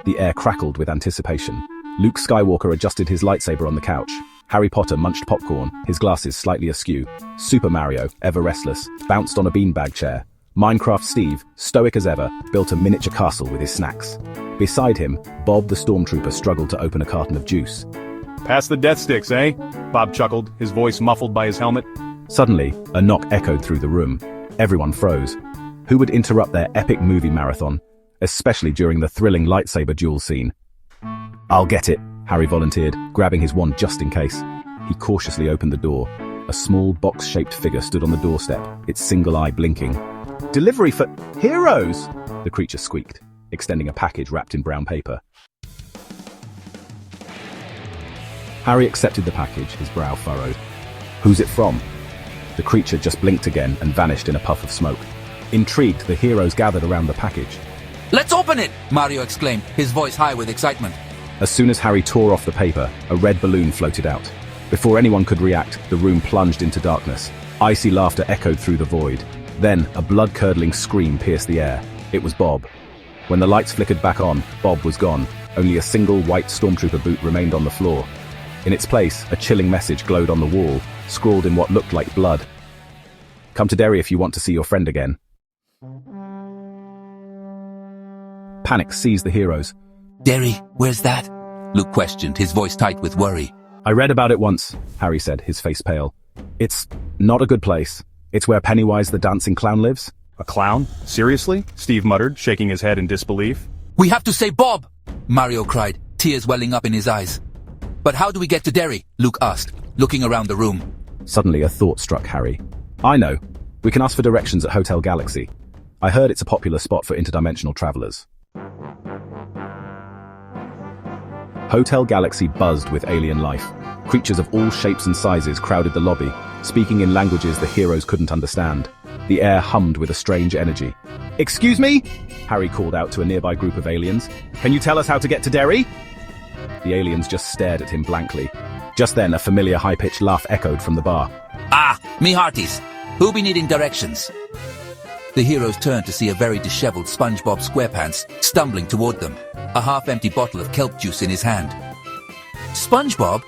The air crackled with anticipation. Luke Skywalker adjusted his lightsaber on the couch. Harry Potter munched popcorn, his glasses slightly askew. Super Mario, ever restless, bounced on a beanbag chair. Minecraft Steve, stoic as ever, built a miniature castle with his snacks. Beside him, Bob the Stormtrooper struggled to open a carton of juice. Pass the death sticks, eh? Bob chuckled, his voice muffled by his helmet. Suddenly, a knock echoed through the room. Everyone froze. Who would interrupt their epic movie marathon, especially during the thrilling lightsaber duel scene? "I'll get it," Harry volunteered, grabbing his wand just in case. He cautiously opened the door. A small box-shaped figure stood on the doorstep, its single eye blinking. "Delivery for heroes!" the creature squeaked, extending a package wrapped in brown paper. Harry accepted the package, his brow furrowed. "Who's it from?" The creature just blinked again and vanished in a puff of smoke. Intrigued, the heroes gathered around the package. "Let's open it!" Mario exclaimed, his voice high with excitement. As soon as Harry tore off the paper, a red balloon floated out. Before anyone could react, the room plunged into darkness. Icy laughter echoed through the void. Then, a blood-curdling scream pierced the air. It was Bob. When the lights flickered back on, Bob was gone. Only a single white Stormtrooper boot remained on the floor. In its place, a chilling message glowed on the wall, scrawled in what looked like blood. "Come to Derry if you want to see your friend again." Panic seized the heroes. "Derry, where's that?" Luke questioned, his voice tight with worry. "I read about it once," Harry said, his face pale. "It's not a good place. It's where Pennywise the dancing clown lives." A clown? Seriously? Steve muttered, shaking his head in disbelief. "We have to save Bob!" Mario cried, tears welling up in his eyes. "But how do we get to Derry?" Luke asked, looking around the room. Suddenly a thought struck Harry. "I know. We can ask for directions at Hotel Galaxy. I heard it's a popular spot for interdimensional travelers." Hotel Galaxy buzzed with alien life. Creatures of all shapes and sizes crowded the lobby, speaking in languages the heroes couldn't understand. The air hummed with a strange energy. "Excuse me?" Harry called out to a nearby group of aliens. "Can you tell us how to get to Derry?" The aliens just stared at him blankly. Just then, a familiar high-pitched laugh echoed from the bar. "Ah, me hearties. Who be needing directions?" The heroes turned to see a very disheveled SpongeBob SquarePants stumbling toward them, a half-empty bottle of kelp juice in his hand. "SpongeBob?"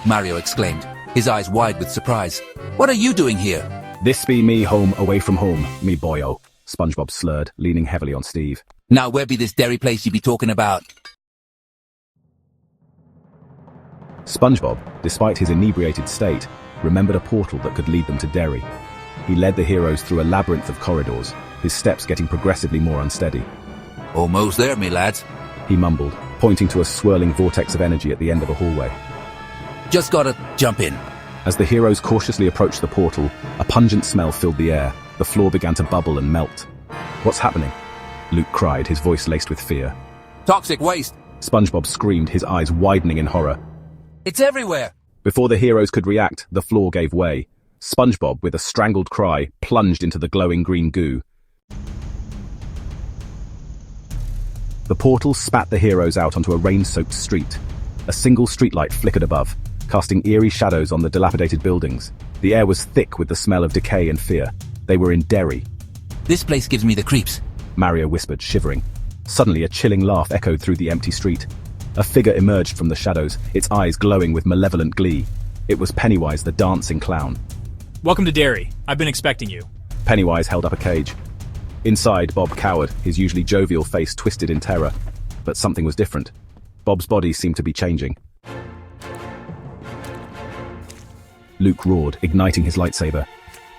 Mario exclaimed, his eyes wide with surprise. "What are you doing here?" "This be me home away from home, me boyo," SpongeBob slurred, leaning heavily on Steve. "Now where be this Derry place you be talking about?" SpongeBob, despite his inebriated state, remembered a portal that could lead them to Derry. He led the heroes through a labyrinth of corridors, his steps getting progressively more unsteady. "Almost there, me lads," he mumbled, pointing to a swirling vortex of energy at the end of a hallway. "Just gotta jump in." As the heroes cautiously approached the portal, a pungent smell filled the air. The floor began to bubble and melt. "What's happening?" Luke cried, his voice laced with fear. "Toxic waste. SpongeBob screamed, his eyes widening in horror. It's everywhere." Before the heroes could react, the floor gave way. SpongeBob, with a strangled cry, plunged into the glowing green goo. The portal spat the heroes out onto a rain-soaked street. A single streetlight flickered above, casting eerie shadows on the dilapidated buildings. The air was thick with the smell of decay and fear. They were in Derry. "This place gives me the creeps," Mario whispered, shivering. Suddenly, a chilling laugh echoed through the empty street. A figure emerged from the shadows, its eyes glowing with malevolent glee. It was Pennywise the dancing clown. "Welcome to Derry. I've been expecting you." Pennywise held up a cage. Inside, Bob cowered, his usually jovial face twisted in terror. But something was different. Bob's body seemed to be changing. Luke roared, igniting his lightsaber.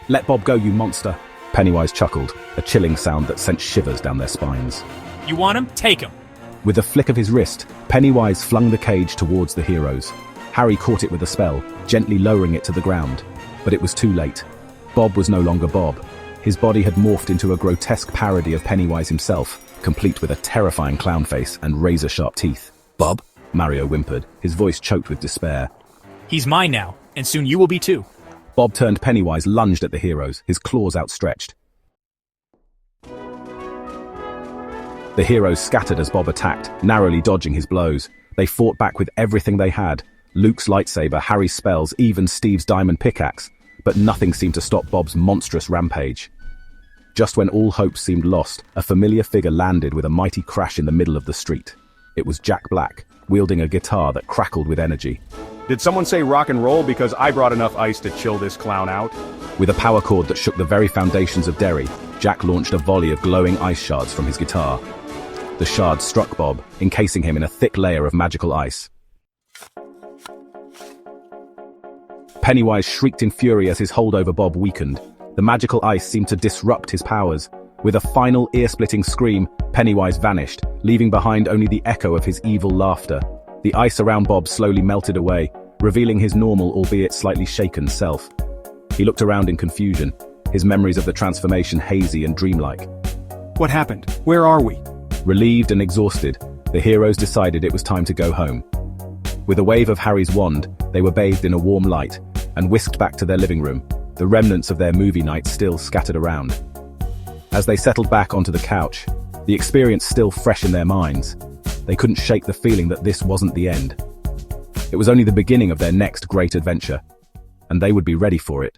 "Let Bob go, you monster!" Pennywise chuckled, a chilling sound that sent shivers down their spines. "You want him? Take him." With a flick of his wrist, Pennywise flung the cage towards the heroes. Harry caught it with a spell, gently lowering it to the ground. But it was too late. Bob was no longer Bob. His body had morphed into a grotesque parody of Pennywise himself, complete with a terrifying clown face and razor-sharp teeth. "Bob?" Mario whimpered, his voice choked with despair. "He's mine now, and soon you will be too." Bob turned. Pennywise lunged at the heroes, his claws outstretched. The heroes scattered as Bob attacked, narrowly dodging his blows. They fought back with everything they had. Luke's lightsaber, Harry's spells, even Steve's diamond pickaxe. But nothing seemed to stop Bob's monstrous rampage. Just when all hope seemed lost, a familiar figure landed with a mighty crash in the middle of the street. It was Jack Black, wielding a guitar that crackled with energy. Did someone say rock and roll? Because I brought enough ice to chill this clown out. With a power chord that shook the very foundations of Derry, Jack launched a volley of glowing ice shards from his guitar. The shards struck Bob, encasing him in a thick layer of magical ice. Pennywise shrieked in fury as his hold over Bob weakened. The magical ice seemed to disrupt his powers. With a final ear-splitting scream, Pennywise vanished, leaving behind only the echo of his evil laughter. The ice around Bob slowly melted away, revealing his normal, albeit slightly shaken self. He looked around in confusion, his memories of the transformation hazy and dreamlike. What happened? Where are we? Relieved and exhausted, the heroes decided it was time to go home. With a wave of Harry's wand, they were bathed in a warm light and whisked back to their living room, the remnants of their movie night still scattered around. As they settled back onto the couch, the experience still fresh in their minds, they couldn't shake the feeling that this wasn't the end. It was only the beginning of their next great adventure, and they would be ready for it.